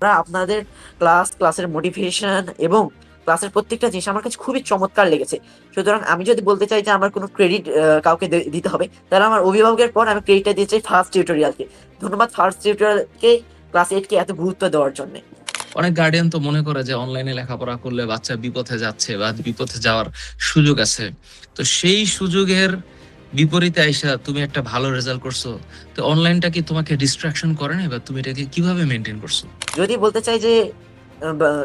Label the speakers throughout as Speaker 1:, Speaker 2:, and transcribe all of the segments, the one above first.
Speaker 1: আপনাদের ক্লাসের মোটিভেশন এবং ক্লাসের প্রত্যেকটা জিনিস আমার কাছে খুবই চমৎকার লেগেছে। সুতরাং আমি যদি বলতে চাই যে আমার কোনো ক্রেডিট কাউকে দিতে হবে, তাহলে আমার অভিভাবকের পর আমি ক্রেডিটটা দিতে চাই ফার্স্ট টিউটোরিয়ালকে। ধন্যবাদ ফার্স্ট টিউটোরিয়ালকে ক্লাস 8 কে এত গুরুত্ব দেওয়ার জন্য।
Speaker 2: অনেক গার্ডিয়ান তো মনে করে যে অনলাইনে লেখাপড়া করলে বাচ্চা বিপথে যাচ্ছে বা বিপথে যাওয়ার সুযোগ আছে। তো সেই সুযোগের বিপরীতে আইসা তুমি একটা ভালো রেজাল্ট করছো, তো অনলাইনটা কি তোমাকে ডিস্ট্রাকশন করে না, বা তুমি এটাকে কিভাবে মেনটেন করছো?
Speaker 1: যদি বলতে চাই যে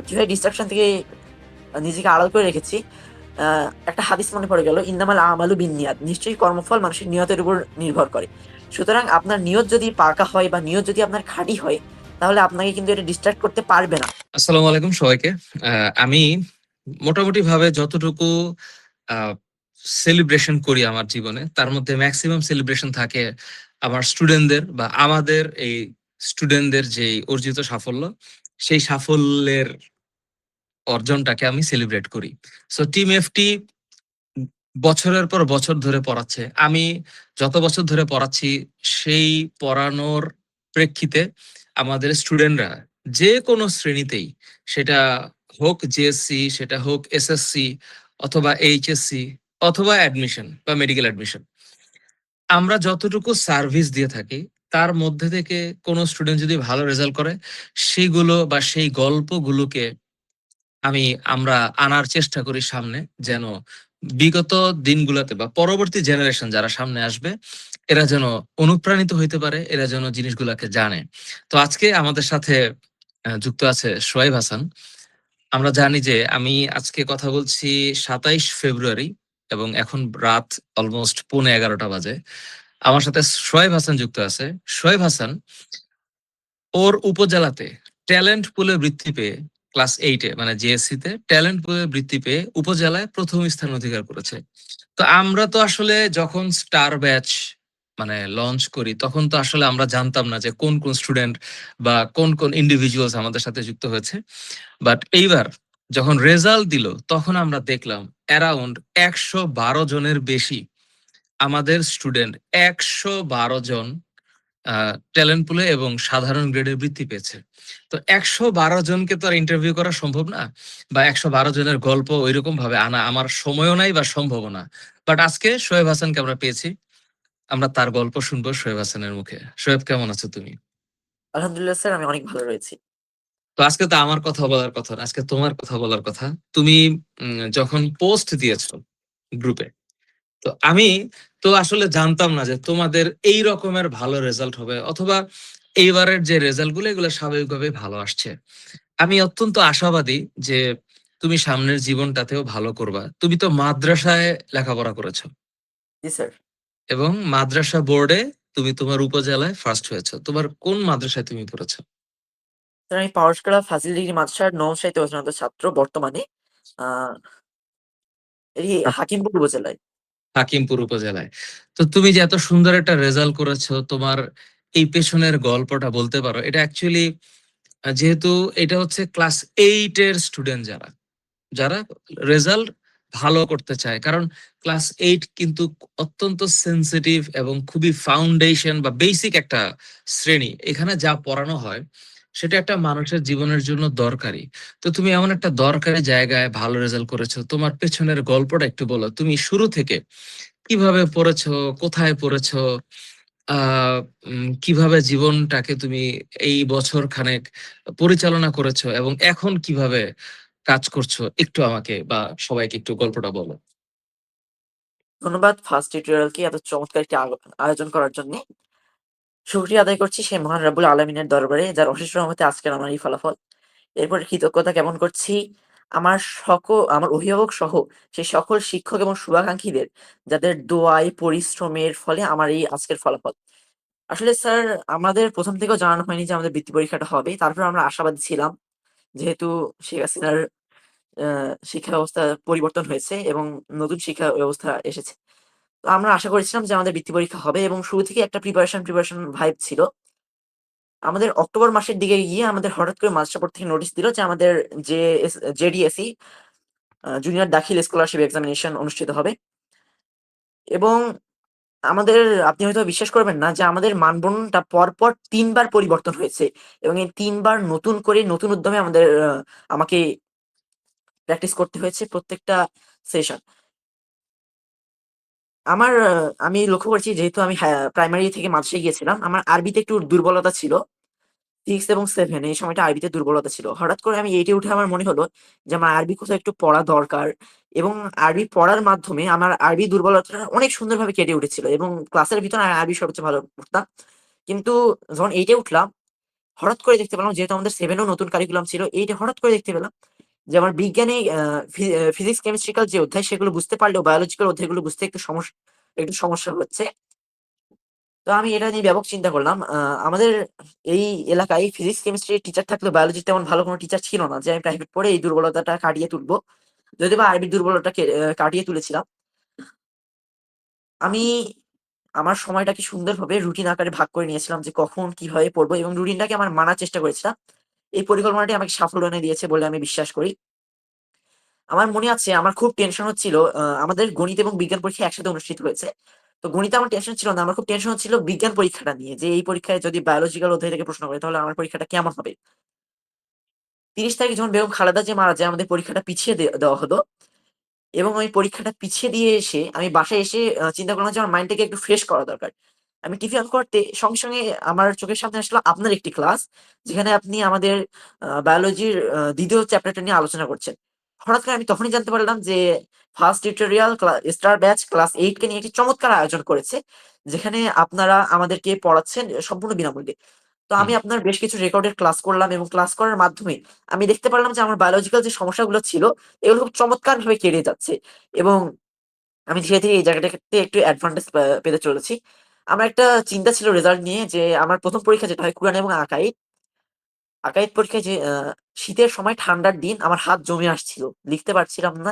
Speaker 1: কিভাবে ডিস্ট্রাকশন থেকে নিজেকে আড়াল করে রেখেছি, একটা হাদিস মনে পড়ে গেল, ইন্নামাল আমালু বিন্নিয়াত, নিশ্চয়ই কর্মফল মানুষের নিয়তের উপর নির্ভর করে। সুতরাং আপনার নিয়ত যদি পাকা হয় বা নিয়ত যদি আপনার খাঁটি হয়, তাহলে আপনাকে কিন্তু এটা ডিস্ট্রাক্ট করতে পারবে না।
Speaker 2: আসসালামু আলাইকুম সবাইকে। আমি মোটামুটি ভাবে যতটুকু সেলিব্রেশন করি আমার জীবনে, তার মধ্যে ম্যাক্সিমাম সেলিব্রেশন থাকে আমার স্টুডেন্টদের বা আমাদের এই স্টুডেন্টদের যে অর্জিত সাফল্য, সেই সাফল্যের অর্জনটাকে আমি সেলিব্রেট করি। সো টিম এফটি বছরের পর বছর ধরে পড়াচ্ছে। আমি যত বছর ধরে পড়াচ্ছি, সেই পড়ানোর প্রেক্ষিতে আমাদের স্টুডেন্টরা যে কোনো শ্রেণীতেই, সেটা হোক জেএসসি, সেটা হোক এসএসসি অথবা এইচএসসি অথবা অ্যাডমিশন বা মেডিকেল অ্যাডমিশন, আমরা যতটুকু সার্ভিস দিয়ে থাকি তার মধ্যে থেকে কোনো স্টুডেন্ট যদি ভালো রেজাল্ট করে, সেগুলো বা সেই গল্পগুলোকে আমরা আনার চেষ্টা করি সামনে, যেন বিগত দিনগুলোতে বা পরবর্তী জেনারেশন যারা সামনে আসবে, এরা যেন অনুপ্রাণিত হইতে পারে, এরা যেন জিনিসগুলাকে জানে। তো আজকে আমাদের সাথে যুক্ত আছে সোহাইব হাসান। আমরা জানি যে আমি আজকে কথা বলছি 27 ফেব্রুয়ারি, এবং এখন রাত অলমোস্ট 11:15 বাজে। আমার সাথে সোহাইব হাসান যুক্ত আছে। সোহাইব হাসান ওর উপজেলাতে ট্যালেন্ট পুলে বৃত্তি পেয়ে ক্লাস 8-এ, মানে জিএসসি তে ট্যালেন্ট পুলে বৃত্তি পেয়ে উপজেলায় প্রথম স্থান অধিকার করেছে। তো আমরা তো আসলে যখন স্টার ব্যাচ মানে লঞ্চ করি, তখন তো আসলে আমরা জানতাম না যে কোন কোন স্টুডেন্ট বা কোন কোন ইন্ডিভিজুয়ালস আমাদের সাথে যুক্ত হয়েছে। বাট এইবার যখন রেজাল্ট দিল, তখন আমরা দেখলাম অ্যারাউন্ড 112 জনের বেশি আমাদের স্টুডেন্ট, 112 জন ট্যালেন্ট পুলে এবং সাধারণ গ্রেডে বৃত্তি পেয়েছে। তো 112 জনকে তো আর ইন্টারভিউ করা সম্ভব না, বা 112 জনের গল্প ওইরকম ভাবে আনা আমার সময়ও নাই বা সম্ভব না। বাট আজকে শোয়েব হাসানকে আমরা পেয়েছি, আমরা তার গল্প শুনবো শোয়েব হাসানের মুখে। শোয়েব, কেমন আছো তুমি?
Speaker 1: আলহামদুলিল্লাহ স্যার, আমি অনেক ভালো রয়েছি।
Speaker 2: তো আজকে তো আমার কথা বলার কথা না, আজকে তোমার কথা বলার কথা। তুমি যখন পোস্ট দিয়েছো গ্রুপে, তো আমি তো আসলে জানতাম না যে তোমাদের এই রকমের ভালো রেজাল্ট হবে, অথবা এইবারের যে রেজাল্ট গুলো এগুলো স্বাভাবিকভাবে ভালো আসছে। আমি অত্যন্ত আশাবাদী যে তুমি সামনের জীবনটাতেও ভালো করবা। তুমি তো মাদ্রাসায় লেখাপড়া করেছো,
Speaker 1: জি স্যার।
Speaker 2: এবং মাদ্রাসা বোর্ডে তুমি তোমার উপজেলায় ফার্স্ট হয়েছো। তোমার কোন মাদ্রাসায় তুমি পড়েছো?
Speaker 1: স্যার, আমি পাওয়ারশালা ফাজিল ডিগ্রি মাদ্রাসার নবম শ্রেণীতে অধ্যয়নরত ছাত্র বর্তমানে। আহ এটি হাকিমপুর উপজেলায়।
Speaker 2: হাকিমপুর উপজেলায়। তো তুমি যে এত সুন্দর একটা রেজাল্ট করেছো, তোমার এই পেছনের গল্পটা বলতে পারো? এটা অ্যাকচুয়ালি, যেহেতু এটা হচ্ছে ক্লাস 8 এর স্টুডেন্ট, যারা যারা রেজাল্ট ভালো করতে চায়, কারণ ক্লাস 8 কিন্তু অত্যন্ত সেন্সিটিভ এবং খুবই ফাউন্ডেশন বা বেসিক একটা শ্রেণী। এখানে যা পড়ানো হয় সেটা একটা মানুষের জীবনের জন্য দরকারি। তো তুমি এমন একটা দরকারি জায়গায় ভালো রেজাল্ট করেছো, তোমার পেছনের গল্পটা একটু বলো। তুমি শুরু থেকে কিভাবে পড়েছো, কোথায় পড়েছো, আহ কিভাবে জীবনটাকে তুমি এই বছর খানেক পরিচালনা করেছো, এবং এখন কিভাবে কাজ করছো, একটু আমাকে বা সবাইকে একটু গল্পটা বলো।
Speaker 1: ধন্যবাদ ফার্স্ট টিউটোরিয়ালকে এত চমৎকার একটি আয়োজন করার জন্য। শুকরিয়া আদায় করছি সেই মহান রাব্বুল আলামিনের দরবারে, যার অশেষ রহমতে আজকের আমার এই ফলাফল। এরপরে কৃতজ্ঞতা জ্ঞাপন করছি আমার অভিভাবক সহ সেই সকল শিক্ষক এবং শুভাকাঙ্ক্ষীদের, যাদের দোয়ায় পরিশ্রমের ফলে আমার এই আজকের ফলাফল। আসলে স্যার, আমাদের প্রথম থেকেও জানানো হয়নি যে আমাদের বৃত্তি পরীক্ষাটা হবে। তারপরেও আমরা আশাবাদী ছিলাম। যেহেতু শেখ হাসিনার আ শিক্ষা ব্যবস্থা পরিবর্তন হয়েছে এবং নতুন শিক্ষা ব্যবস্থা এসেছে। তো আমরা আশা করেছিলাম যে আমাদের বৃত্তি পরীক্ষা হবে এবং শুরু থেকেই একটা প্রিপারেশন ভাইব ছিল। আমাদের অক্টোবর মাসের দিকে গিয়ে আমাদের হঠাৎ করে মাদ্রাসা বোর্ড থেকে নোটিশ দিল যে আমাদের জেডিএসই জুনিয়র দাখিল স্কলারশিপ এক্সামিনেশন অনুষ্ঠিত হবে এবং আমাদের আপনি হয়তো বিশ্বাস করবেন না যে আমাদের মানবন্ধনটা পরপর ৩ বার পরিবর্তন হয়েছে এবং এই ৩ বার নতুন করে নতুন উদ্যমে আমাকে প্র্যাকটিস করতে হয়েছে প্রত্যেকটা সেশন। আমি লক্ষ্য করেছি যেহেতু আমি প্রাইমারি থেকে মাদ্রাসায় গিয়েছিলাম, আমার আরবিতে একটু দুর্বলতা ছিল। 6 এবং 7 এই সময়টা আরবিতে দুর্বলতা ছিল। হঠাৎ করে আমি 8 এ উঠে আমার মনে হলো যে আমার আরবি কোথাও একটু পড়া দরকার এবং আরবি পড়ার মাধ্যমে আমার আরবি দুর্বলতাটা অনেক সুন্দরভাবে কেটে উঠেছিল এবং ক্লাসের ভিতরে আমি আরবি সবচেয়ে ভালো পড়তাম। কিন্তু যখন 8 এ উঠলাম, হঠাৎ করে দেখতে পেলাম যেহেতু আমাদের 7 এও নতুন কারিকুলাম ছিল, 8 এ হঠাৎ করে দেখতে পেলাম যে আমার বিজ্ঞানে ফিজিক্স, কেমিস্ট্রিক্যাল যে অধ্যায় সেগুলো বুঝতে পারলেও বায়োলজিক্যাল অধ্যায়গুলো বুঝতে একটু সমস্যা হচ্ছে। তো আমি এটা নিয়ে ব্যাপক চিন্তা করলাম। আমাদের এই এলাকায় ফিজিক্স, কেমিস্ট্রির টিচার থাকলেও বায়োলজির তেমন ভালো কোনো টিচার ছিল না যে আমি প্রাইভেট পড়ে এই দুর্বলতাটা কাটিয়ে তুলবো। যদিওবা আরবির দুর্বলতাকে কাটিয়ে তুলেছিলাম। আমি আমার সময়টাকে সুন্দরভাবে রুটিন আকারে ভাগ করে নিয়েছিলাম যে কখন কিভাবে পড়বো এবং রুটিনটাকে আমার মানার চেষ্টা করেছিলাম। এই পরিকল্পনাটি আমাকে সাফল্য এনে দিয়েছে বলে আমি বিশ্বাস করি। আমার মনে আছে আমার খুব টেনশন হচ্ছিল। আমাদের গণিত এবং বিজ্ঞান পরীক্ষা একসাথে অনুষ্ঠিত হয়েছে। তো গণিতে আমার টেনশন ছিল না। আমার খুব টেনশন হচ্ছিল বিজ্ঞান পরীক্ষাটা নিয়ে। যে এই পরীক্ষায় যদি বায়োলজিক্যাল অধ্যায় থেকে প্রশ্ন করে তাহলে আমার পরীক্ষাটা কেমন হবে? ৩০ তারিখে যখন বেগম খালেদা জিয়া মারা যায় আমাদের পরীক্ষাটা পিছিয়ে দেওয়া হলো এবং ওই পরীক্ষাটা পিছিয়ে দিয়ে এসে আমি বাসায় এসে চিন্তা করলাম যে আমার মাইন্ডটাকে একটু ফ্রেশ করা দরকার। আমি টিভি অন করতে সঙ্গে আমার চোখের সামনে আসলো আপনার একটি ক্লাস, যেখানে আপনি আমাদের বায়োলজির ২য় চ্যাপ্টারটা নিয়ে আলোচনা করছেন। হঠাৎ করে আমি তখনই জানতে পারলাম যে first tutorial star batch class 8 কে নিয়ে একটি চমৎকার আয়োজন করেছে। যেখানে আপনারা আমাদেরকে পড়াচ্ছেন সম্পূর্ণ বিনামূল্যে। তো
Speaker 2: হুম।
Speaker 1: আমি আপনার বেশ কিছু রেকর্ডের ক্লাস করলাম এবং ক্লাস করার মাধ্যমে আমি দেখতে পারলাম যে আমার বায়োলজিক্যাল যে সমস্যাগুলো ছিল এগুলো খুব চমৎকারভাবে কেটে যাচ্ছে এবং আমি ধীরে, ধীরে এই জায়গাটাতে একটু অ্যাডভান্টেজ পেতে চলেছি। আমার একটা চিন্তা ছিল রেজাল্ট নিয়ে যে আমার ১ম পরীক্ষা যেটা হয় কুরআন এবং আকাইদ। আকাইদ পরীক্ষায় যে শীতের সময় ঠান্ডার দিন আমার হাত জমে আসছিল। লিখতে পারছিলাম না।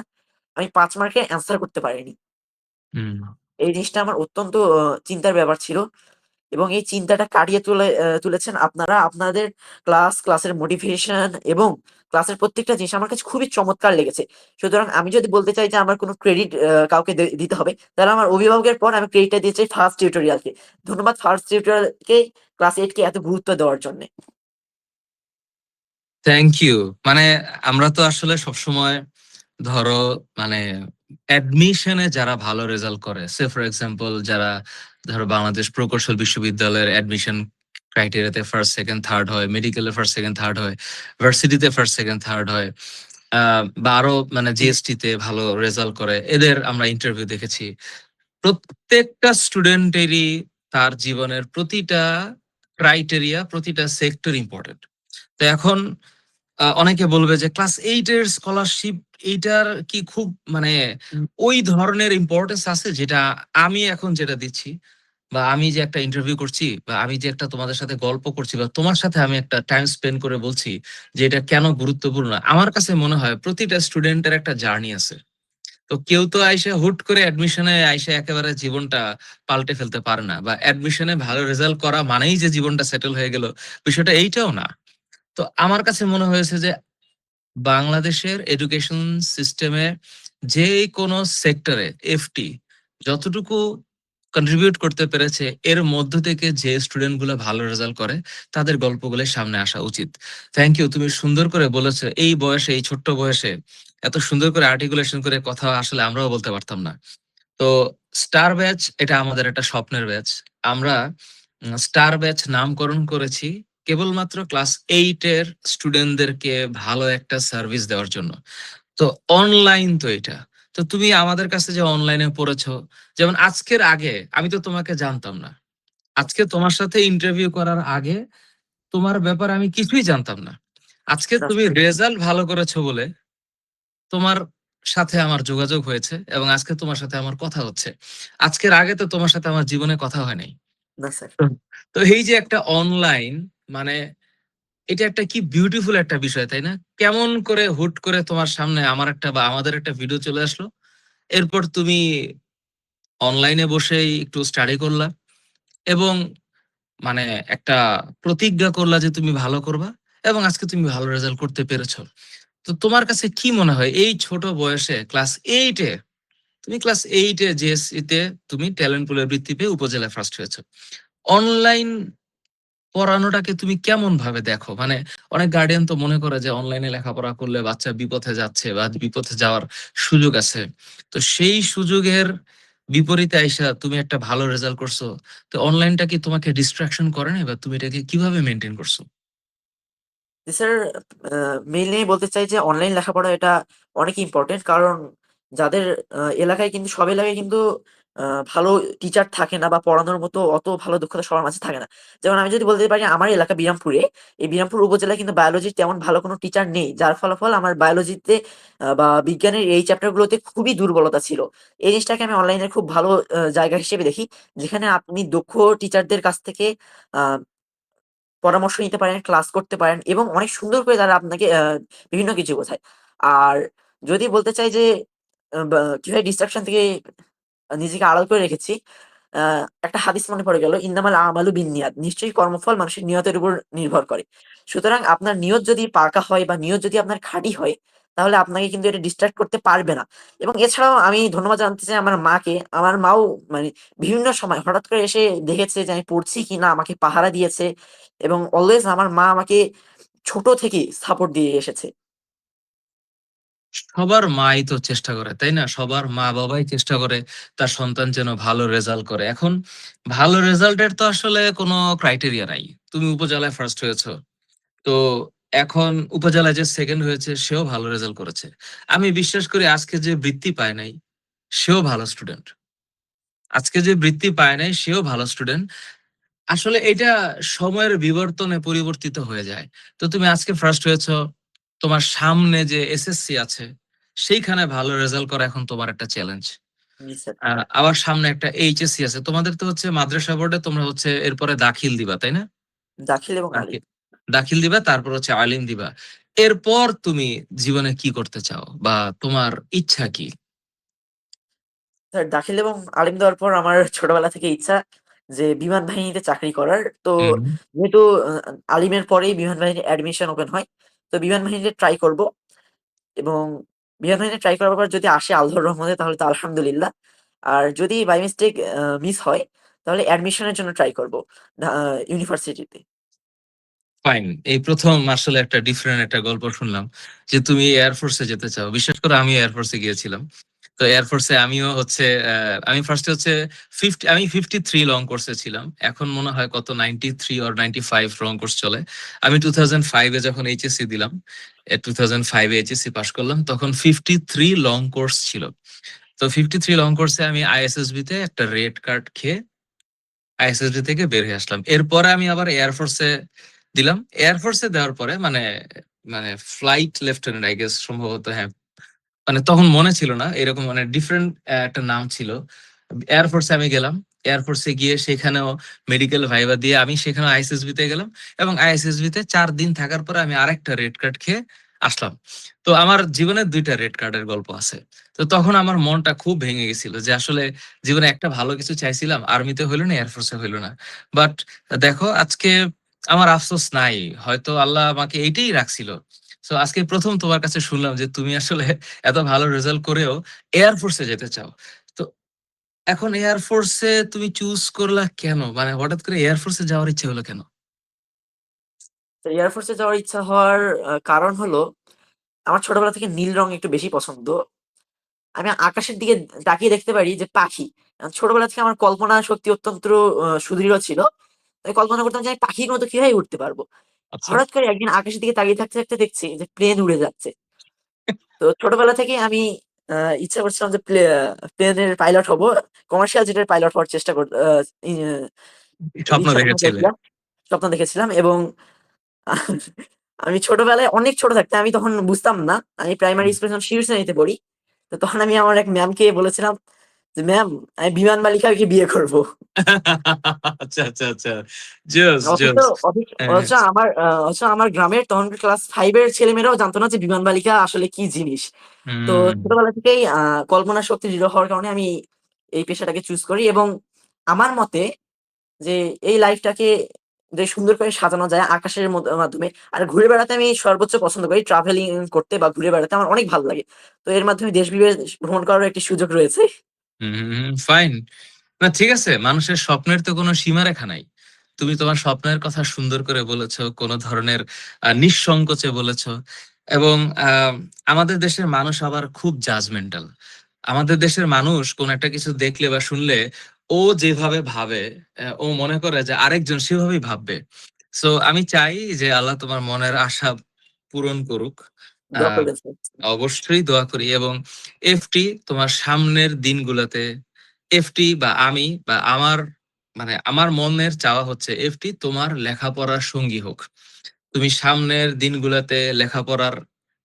Speaker 1: আমি ৫ মার্কের অ্যান্সার করতে পারিনি।
Speaker 2: হুম।
Speaker 1: এই জিনিসটা আমার অত্যন্ত চিন্তার ব্যাপার ছিল। এবং এই চিন্তাটা কাটিয়ে তুলেছেন আপনারা। আপনাদের ক্লাসের মোটিভেশন এবং ক্লাসের প্রত্যেকটা জিনিস আমার কাছে খুবই চমৎকার লেগেছে। সুতরাং আমি যদি বলতে চাই যে আমার কোনো ক্রেডিট কাউকে দিতে হবে, তাহলে আমার অভিভাবকের পর আমি ক্রেডিটটা দিতে চাই ফার্স্ট টিউটোরিয়ালকে। ধন্যবাদ ফার্স্ট টিউটোরিয়ালকে ক্লাস 8 কে এত গুরুত্ব দেওয়ার জন্যে।
Speaker 2: Thank you. মানে আমরা তো আসলে সবসময় ধরো মানে অ্যাডমিশনে যারা ভালো রেজাল্ট করে, সে ফর এক্সাম্পল যারা ধরো বাংলাদেশ প্রকৌশল বিশ্ববিদ্যালয়ের অ্যাডমিশন ক্রাইটেরিয়াতে ফার্স্ট, সেকেন্ড, থার্ড হয়, মেডিকেলে ফার্স্ট, সেকেন্ড, থার্ড হয়, ভার্সিটিতে ফার্স্ট, সেকেন্ড, থার্ড হয়, বা আরো মানে জিএসটি তে ভালো রেজাল্ট করে, এদের আমরা ইন্টারভিউ দেখেছি। প্রত্যেকটা স্টুডেন্টেরই তার জীবনের প্রতিটা ক্রাইটেরিয়া, প্রতিটা সেক্টর ইম্পর্টেন্ট। তো এখন অনেকে বলবে যে ক্লাস 8 এর স্কলারশিপ এইটার কি খুব মানে ওই ধরনের ইম্পর্টেন্স আছে যেটা আমি এখন যেটা দিচ্ছি, বা আমি যে একটা ইন্টারভিউ করছি, বা আমি যে একটা তোমাদের সাথে গল্প করছি, বা তোমার সাথে আমি একটা টাইম স্পেন্ড করে বলছি যে এটা কেন গুরুত্বপূর্ণ। আমার কাছে মনে হয় প্রতিটা স্টুডেন্টের একটা জার্নি আছে। তো কেউ তো আইসা হুট করে অ্যাডমিশনে আইসা একেবারে জীবনটা পাল্টে ফেলতে পারে না, বা অ্যাডমিশনে ভালো রেজাল্ট করা মানেই যে জীবনটা সেটেল হয়ে গেল, বিষয়টা এইটাও না। তো আমার কাছে মনে হয়েছে যে বাংলাদেশের এডুকেশন সিস্টেমে যে কোনো সেক্টরে এফটি যতটুকু কন্ট্রিবিউট করতে পেরেছে, এর মধ্য থেকে যে স্টুডেন্ট গুলো ভালো রেজাল্ট করে তাদের গল্পগুলো সামনে আসা উচিত। থ্যাংক ইউ, তুমি সুন্দর করে বলেছো। এই বয়সে, এই ছোট্ট বয়সে এত সুন্দর করে আর্টিকুলেশন করে কথা আসলে আমরাও বলতে পারতাম না। তো স্টার ব্যাচ এটা আমাদের একটা স্বপ্নের ব্যাচ। আমরা স্টার ব্যাচ নামকরণ করেছি কেবলমাত্র ক্লাস 8 এর স্টুডেন্টদেরকে ভালো একটা সার্ভিস দেওয়ার জন্য। তো অনলাইন তো এটা। তো তুমি আমাদের কাছে যে অনলাইনে পড়েছো, যেমন আজকের আগে আমি তো তোমাকে জানতাম না। আজকে তোমার সাথে ইন্টারভিউ করার আগে তোমার ব্যাপারে আমি কিছুই জানতাম না। আজকে তুমি রেজাল্ট ভালো করেছো বলে তোমার সাথে আমার যোগাযোগ হয়েছে এবং আজকে তোমার সাথে আমার কথা হচ্ছে। আজকের আগে তো তোমার সাথে আমার জীবনে কথা হয় নাই।
Speaker 1: না স্যার।
Speaker 2: তো তো এই যে একটা অনলাইন, মানে এটা একটা কি বিউটিফুল একটা বিষয়, তাই না? কেমন করে হুট করে তোমার সামনে আমার একটা বা আমাদের একটা ভিডিও চলে আসলো, এরপর তুমি অনলাইনে বসেই একটু স্টাডি করলা এবং মানে একটা প্রতিজ্ঞা করলা যে তুমি ভালো করবা, এবং আজকে তুমি ভালো রেজাল্ট করতে পেরেছো। তো তোমার কাছে কি মনে হয় এই ছোট বয়সে ক্লাস 8 এ তুমি ক্লাস 8 এ জেএসসি তে তুমি ট্যালেন্ট পুলের বৃত্তি পেয়ে উপজেলায় ফার্স্ট হয়েছো। অনলাইন পড়ানোটাকে তুমি কেমন ভাবে দেখো? মানে অনেক গার্ডিয়ান তো মনে করে যে অনলাইনে লেখাপড়া করলে বাচ্চা বিপথে যাচ্ছে বা বিপথে যাওয়ার সুযোগ আছে। তো সেই সুযোগের বিপরীতে আইসা তুমি একটা ভালো রেজাল্ট করছো। তো অনলাইনটা কি তোমাকে ডিস্ট্রাকশন করে নাই বা তুমি এটাকে কিভাবে মেইনটেইন করছো?
Speaker 1: জি স্যার, মেইনলি বলতে চাই যে অনলাইন লেখাপড়া এটা অনেক ইম্পোর্টেন্ট। কারণ যাদের এলাকায় কিন্তু সব এলাকায় কিন্তু আ ভালো টিচার থাকে না বা পড়ানোর মতো অত ভালো দক্ষতা সবার মাঝে থাকে না। যেমন আমি যদি বলতে পারি আমার এলাকা বিরামপুরে, এই বিরামপুর উপজেলায় কিন্তু বায়োলজির তেমন ভালো কোনো টিচার নেই। যার ফলাফল আমার বায়োলজিতে বা বিজ্ঞানের এই চ্যাপ্টার গুলোতে খুবই দুর্বলতা ছিল। এই জিনিসটাকে আমি অনলাইনে খুব ভালো জায়গা হিসেবে দেখি। যেখানে আপনি দক্ষ টিচারদের কাছ থেকে আ পরামর্শ নিতে পারেন, ক্লাস করতে পারেন এবং অনেক সুন্দর করে তারা আপনাকে বিভিন্ন কিছু বোঝায়। আর যদি বলতে চাই যে বা কিভাবে ডিস্ট্রাকশন থেকে নিজেকে আড়াল করে রেখেছি, আ একটা হাদিস মনে পড়ে গেল, "ইন্নামাল আমালু বিন্নিয়াত" নিশ্চয়ই কর্মফল মানুষের নিয়তের উপর নির্ভর করে। সুতরাং আপনার নিয়ত যদি পাকা হয় বা নিয়ত যদি আপনার খাঁটি হয়, তাহলে আপনাকে কিন্তু এটা ডিস্ট্রাক্ট করতে পারবে না। এবং এছাড়াও আমি ধন্যবাদ জানাতে চাই আমার মাকে। আমার মাও মানে বিভিন্ন সময় হঠাৎ করে এসে দেখেছে যে আমি পড়ছি কিনা, আমাকে পাহারা দিয়েছে এবং অলওয়েজ আমার মা আমাকে ছোট থেকেই সাপোর্ট দিয়ে এসেছে।
Speaker 2: সবার মাই তো চেষ্টা করে, তাই না? সবার মা-বাবাই চেষ্টা করে তার সন্তান যেন ভালো রেজাল্ট করে। এখন ভালো রেজাল্টের তো আসলে কোনো ক্রাইটেরিয়া নাই। তুমি উপজেলায় ফার্স্ট হয়েছো। তো এখন উপজেলায় যে সেকেন্ড হয়েছে সেও ভালো রেজাল্ট করেছে। আমি বিশ্বাস করি আজকে যে বৃত্তি পায় নাই, সেও ভালো স্টুডেন্ট। আজকে যে বৃত্তি পায় নাই সেও ভালো স্টুডেন্ট। আসলে এটা সময়ের বিবর্তনে পরিবর্তিত হয়ে যায়। তো তুমি আজকে ফার্স্ট হয়েছো, তোমার সামনে যে এসএসসি আছে, সেইখানে ভালো রেজাল্ট করা এখন তোমার একটা চ্যালেঞ্জ।
Speaker 1: জি স্যার।
Speaker 2: আ আবার সামনে একটা এইচএসসি আছে। তোমাদের তো হচ্ছে মাদ্রাসা বোর্ডে তোমরা হচ্ছে এরপরে দাখিল দিবা, তাই না?
Speaker 1: দাখিল এবং আলিম।
Speaker 2: দাখিল দাখিল দিবা, তারপর হচ্ছে আলিম দিবা। এরপর তুমি জীবনে কি করতে চাও? বা তোমার ইচ্ছা কি?
Speaker 1: স্যার দাখিল এবং আলিম দেওয়ার পর আমার ছোটবেলা থেকে ইচ্ছা যে বিমান বাহিনীতে চাকরি করার। তো
Speaker 2: হুম।
Speaker 1: যেহেতু আলিমের পরেই বিমান বাহিনীর অ্যাডমিশন ওপেন হয়। তো বিমান বাহিনীতে ট্রাই করব এবং বিমান বাহিনীতে ট্রাই করার পর যদি আসে আল্লাহর রহমতে তাহলে তো আলহামদুলিল্লাহ। আর যদি বাই মিস্টেক মিস হয় তাহলে অ্যাডমিশনের জন্য ট্রাই করব ইউনিভার্সিটিতে।
Speaker 2: ফাইন। এই ১ম আসলে একটা ডিফারেন্ট একটা গল্প শুনলাম যে তুমি এয়ার ফোর্সে যেতে চাও। বিশেষ করে আমিও এয়ার ফোর্সে গিয়েছিলাম। তো এয়ার ফোর্সে আমিও হচ্ছে আমি ফার্স্ট এ হচ্ছে 53 লং কোর্সে ছিলাম। এখন মনে হয় কত 93 অর 95 লং কোর্স চলে। আমি 2005 এ যখন এইচএসসি দিলাম, 2005 এ এইচএসসি পাস করলাম তখন 53 লং কোর্স ছিল। তো 53 লং কোর্সে আমি আইএসএসবি তে একটা রেড কার্ড খেয়ে আইএসএসবি থেকে বের হয়ে আসলাম। এরপরে আমি আবার এয়ার ফোর্সে দিলাম। এয়ার ফোর্সে দেওয়ার পরে মানে মানে ফ্লাইট লেফটেন্যান্ট আই গেস সম্ভবত, হ্যাঁ। মানে তখন মনে ছিল না এরকম মানে ডিফারেন্ট একটা নাম ছিল। এয়ার ফোর্সে আমি গেলাম। এয়ার ফোর্সে গিয়ে সেখানেও মেডিকেল ভাইবা দিয়ে আমি সেখানে আইএসএসবি তে গেলাম এবং আইএসএসবি তে ৪ দিন থাকার পরে আমি আরেকটা রেড কার্ড খেয়ে আসলাম। তো আমার জীবনে ২ টা রেড কার্ডের গল্প আছে। তো তখন আমার মনটা খুব ভেঙে গেছিল যে আসলে জীবনে একটা ভালো কিছু চাইছিলাম, আর্মিতে হইল না, এয়ার ফোর্সে হইল না। বাট দেখো আজকে আমার আফসোস নাই। হয়তো আল্লাহ আমাকে এইটাই রাখছিল। সো আজকে ১ম তোমার কাছে শুনলাম যে তুমি আসলে এত ভালো রেজাল্ট করেও এয়ার ফোর্সে যেতে চাও। তো এখন এয়ার ফোর্সে তুমি চুজ করলা কেন? মানে হঠাৎ করে এয়ার ফোর্সে যাওয়ার ইচ্ছা হলো কেন?
Speaker 1: তো এয়ার ফোর্সে যাওয়ার ইচ্ছা হওয়ার কারণ হলো আমার ছোটবেলা থেকে নীল রং একটু বেশি পছন্দ। আমি আকাশের দিকে তাকিয়ে দেখতে পারি যে পাখি। ছোটবেলা থেকে আমার কল্পনা শক্তি অত্যন্ত সুদৃঢ় ছিল। আমি কল্পনা করতাম যে আমি পাখির মতো কিভাবে উড়তে পারবো।
Speaker 2: আচ্ছা।
Speaker 1: হঠাৎ করে একদিন আকাশের দিকে তাকিয়ে থাকতে, থাকতে দেখছি যে প্লেন উড়ে যাচ্ছে। তো ছোটবেলা থেকেই আমি আ ইচ্ছা করছিলাম যে প্লেনের পাইলট হবো। কমার্শিয়াল জেটের পাইলট হওয়ার চেষ্টা কর আ ই
Speaker 2: স্বপ্ন
Speaker 1: ইচ্ছা পোষণ
Speaker 2: দেখেছিলে।
Speaker 1: করেছিলাম। স্বপ্ন দেখেছিলাম এবং আমি ছোটবেলায় অনেক ছোট থাকতে আমি তখন বুঝতাম না। আমি প্রাইমারি
Speaker 2: হুম।
Speaker 1: স্কুলে যখন শীর্ষ শ্রেণীতে পড়ি। তো তখন আমি আমার এক ম্যামকে বলেছিলাম যে, "ম্যাম আমি বিমান মালিকাকে বিয়ে করব।"
Speaker 2: আচ্ছা, আচ্ছা, আচ্ছা। জোস,
Speaker 1: অথচ
Speaker 2: জোস।
Speaker 1: অথচ
Speaker 2: হ্যাঁ,
Speaker 1: অথচ
Speaker 2: হ্যাঁ।
Speaker 1: আমার গ্রামের তখনকার ক্লাস 5 এর ছেলেমেয়েরাও জানতো না যে বিমান বালিকা আসলে কি জিনিস। তো
Speaker 2: হুম।
Speaker 1: ছোটবেলা থেকেই কল্পনা শক্তি দৃঢ় হওয়ার কারণে আমি এই পেশাটাকে চুজ করি এবং আমার মতে যে এই লাইফটাকে যে সুন্দর করে সাজানো যায় আকাশের মাধ্যমে। আর ঘুরে বেড়াতে আমি সর্বোচ্চ পছন্দ করি ট্রাভেলিং করতে বা ঘুরে বেড়াতে আমার অনেক ভালো লাগে। তো এর মাধ্যমে দেশ-বিদেশ ভ্রমণ করারও একটি সুযোগ রয়েছে।
Speaker 2: ফাইন। না ঠিক আছে, মানুষের স্বপ্নের তো কোনো সীমারেখা নাই। তুমি তোমার স্বপ্নের কথা সুন্দর করে বলেছো, কোনো ধরনের নিঃসংকোচে বলেছো। এবং আমাদের দেশের মানুষ আবার খুব জাজমেন্টাল। আমাদের দেশের মানুষ কোন একটা কিছু দেখলে বা শুনলে ও যেভাবে ভাবে, ও মনে করে যে আরেকজন সেভাবেই ভাববে। সো আমি চাই যে আল্লাহ তোমার মনের আশা পূরণ করুক।
Speaker 1: দোয়া
Speaker 2: আহ
Speaker 1: করবেন স্যার।
Speaker 2: অবশ্যই দোয়া করি। এবং এফটি তোমার সামনের দিনগুলোতে, এফটি বা আমি বা আমার, মানে আমার মনের চাওয়া হচ্ছে এফটি তোমার লেখাপড়ার সঙ্গী হোক। তুমি সামনের দিনগুলোতে লেখাপড়ার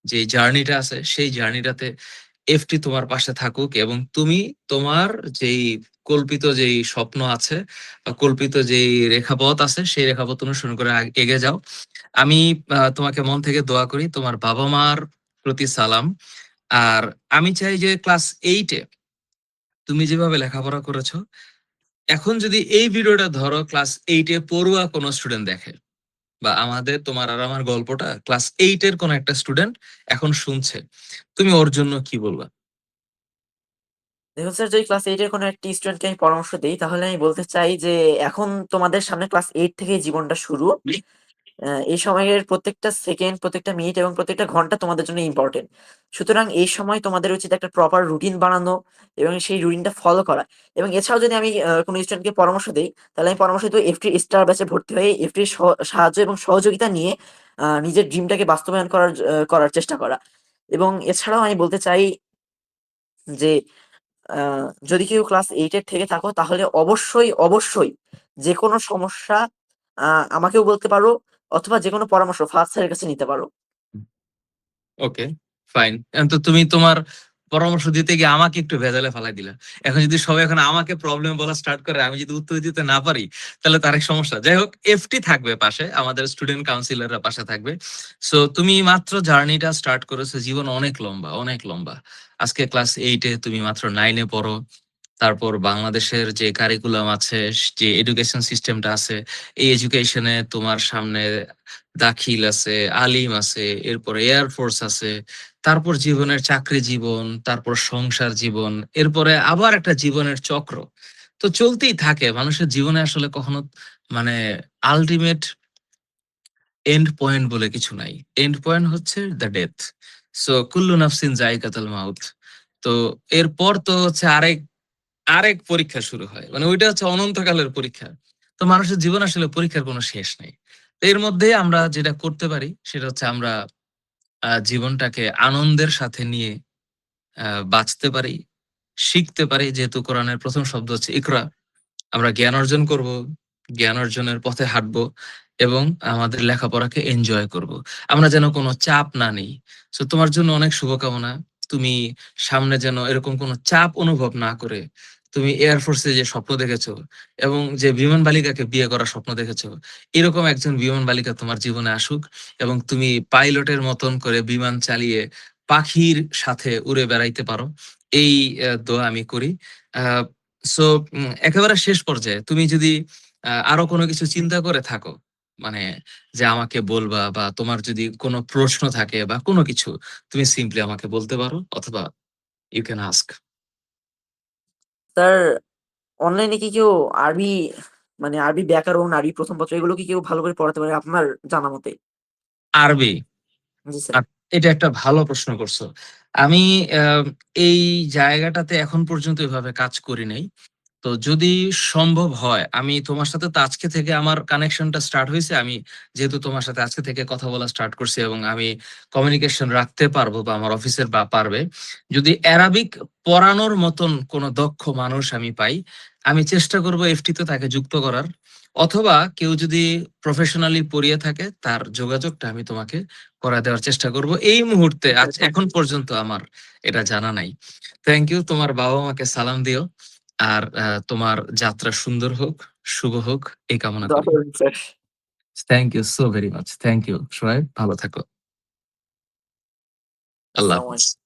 Speaker 2: যে জার্নিটা আছে সেই জার্নিটাতে এফটি তোমার পাশে থাকুক, এবং তুমি তোমার যেই কল্পিত যেই স্বপ্ন আছে বা কল্পিত যেই রেখাপথ আছে সেই রেখাপথ অনুসরণ করে এগিয়ে যাও। আমি তোমাকে মন থেকে দোয়া করি, তোমার বাবা মার প্রতি সালাম। আর আমি চাই যে ক্লাস 8 এ তুমি যেভাবে লেখাপড়া করেছো, এখন যদি এই ভিডিওটা ধরো ক্লাস 8 এ পড়ুয়া কোনো স্টুডেন্ট দেখে, বা আমাদের তোমার আর আমার গল্পটা ক্লাস 8 এর কোন একটা স্টুডেন্ট এখন শুনছে, তুমি ওর জন্য কি বলবা?
Speaker 1: দেখুন স্যার, যদি ক্লাস 8 এর কোনো একটি স্টুডেন্টকে আমি পরামর্শ দেই, তাহলে আমি বলতে চাই যে এখন তোমাদের সামনে ক্লাস 8 থেকেই জীবনটা শুরু। এই সময়ের প্রত্যেকটা সেকেন্ড, প্রত্যেকটা মিনিট এবং প্রত্যেকটা ঘন্টা তোমাদের জন্য ইম্পোর্টেন্ট। সুতরাং এই সময় তোমাদের উচিত একটা প্রপার রুটিন বানানো এবং সেই রুটিনটা ফলো করা। এবং এছাড়াও যদি আমি কোনো স্টুডেন্টকে পরামর্শ দেই, তাহলে আমি পরামর্শ দেব এফটি স্টার ব্যাচে ভর্তি হয়ে এফটির সাহায্য এবং সহযোগিতা নিয়ে নিজের ড্রিমটাকে বাস্তবায়ন করার চেষ্টা করা। এবং এছাড়াও আমি বলতে চাই যে আ যদি কেউ ক্লাস 8 এর থেকে থাকো তাহলে অবশ্যই যেকোনো সমস্যা আ আমাকেও বলতে পারো অথবা যেকোনো পরামর্শ ফাহাদ স্যারের কাছে নিতে পারো।
Speaker 2: ওকে, ফাইন। এখন তো তুমি তোমার পরামর্শ দিতে গিয়ে আমাকে একটু ভেজালে ফালাই দিলা। এখন যদি সবাই এখন আমাকে প্রবলেম বলা স্টার্ট করে, আমি যদি উত্তর দিতে না পারি, তাহলে তার এক সমস্যা। যাই হোক, এফটি থাকবে পাশে, আমাদের স্টুডেন্ট কাউন্সিলররা পাশে থাকবে। সো তুমি মাত্র জার্নিটা স্টার্ট করেছো, জীবন অনেক লম্বা, অনেক লম্বা। আজকে ক্লাস 8 এ, তুমি মাত্র 9 এ পড়ো। তারপর বাংলাদেশের যে কারিকুলাম আছে, যে এডুকেশন সিস্টেমটা আছে, এই এডুকেশনে তোমার সামনে দাখিল আছে, আলিম আছে, এরপর এয়ার ফোর্স আছে, তারপর জীবনের চাকরি জীবন, তারপর সংসার জীবন, এরপরে আবার একটা জীবনের চক্র। তো চলতেই থাকে মানুষের জীবনে। আসলে কখনো মানে আলটিমেট এন্ড পয়েন্ট বলে কিছু নাই। এন্ড পয়েন্ট হচ্ছে দ্য ডেথ। সো কুল্লু নাফসিন জায়কাতুল মাউত। তো এরপর তো হচ্ছে আরেক আরেক পরীক্ষা শুরু হয়, মানে ওইটা হচ্ছে অনন্তকালের পরীক্ষা। তো মানুষের জীবন আসলে পরীক্ষার কোনো শেষ নেই। তো এর মধ্যে আমরা যেটা করতে পারি সেটা হচ্ছে আমরা জীবনটাকে আনন্দের সাথে নিয়ে বাঁচতে পারি, শিখতে পারি। যেহেতু কোরআনের প্রথম শব্দ হচ্ছে ইকরা, আমরা জ্ঞান অর্জন করব, জ্ঞান অর্জনের পথে হাঁটবো, এবং আমাদের লেখাপড়াকে এনজয় করব। আমরা যেন কোনো চাপ না নিই। সো তোমার জন্য অনেক শুভকামনা। তুমি সামনে যেন এরকম কোনো চাপ অনুভব না করে তুমি এয়ারফোর্সে যে স্বপ্ন দেখেছো এবং যে বিমান বালিকাকে বিয়ে করার স্বপ্ন দেখেছো, এরকম একজন বিমান বালিকা তোমার জীবনে আসুক, এবং তুমি পাইলটের মতন করে বিমান চালিয়ে পাখির সাথে উড়ে বেড়াইতে পারো। এই দোয়া আমি করি। আহ সো একেবারে শেষ পর্যায়ে তুমি যদি আরো কোনো কিছু চিন্তা করে থাকো, মানে যে আমাকে বলবা, বা তোমার যদি কোনো প্রশ্ন থাকে বা কোনো কিছু, তুমি সিম্পলি আমাকে বলতে পারো, অথবা ইউ ক্যান আস্ক।
Speaker 1: স্যার, অনলাইনে কি কেউ আরবি আরবি ব্যাকরণ, আরবি প্রথম পত্র এগুলো কি কেউ ভালো করে পড়াতে পারে আপনার জানা মতে?
Speaker 2: আরবি?
Speaker 1: জি স্যার।
Speaker 2: এটা একটা ভালো প্রশ্ন করছো। আমি আহ, এই জায়গাটাতে এখন পর্যন্ত এভাবে কাজ করি নাই। তো যদি সম্ভব হয়, আমি তোমার সাথে তো আজকে থেকে আমার কানেকশনটা স্টার্ট হয়েছে। আমি যেহেতু তোমার সাথে আজকে থেকে কথা বলা স্টার্ট করছি এবং আমি কমিউনিকেশন রাখতে পারবো বা আমার অফিসের বা পারবে, যদি অ্যারাবিক পড়ানোর মতন কোনো দক্ষ মানুষ আমি পাই, আমি চেষ্টা করব এফটিতে তাকে যুক্ত করার। অথবা কেউ যদি প্রফেশনালি পড়িয়ে থাকে, তার যোগাযোগটা আমি তোমাকে করা দেওয়ার চেষ্টা করব। এই মুহূর্তে
Speaker 1: স্যার
Speaker 2: আজ
Speaker 1: থ্যাংক
Speaker 2: এখন
Speaker 1: ইউ।
Speaker 2: পর্যন্ত আমার এটা জানা নাই। Thank you. তোমার বাবা মাকে সালাম দিও। আর তোমার যাত্রা সুন্দর হোক, শুভ হোক, এই কামনা
Speaker 1: দোয়া
Speaker 2: করি।
Speaker 1: করবেন sir.
Speaker 2: Thank you so very much. Thank you. সবাই ভালো থাকো। আল্লাহ
Speaker 1: আসসালামু
Speaker 2: হাফেজ।
Speaker 1: আলাইকুম।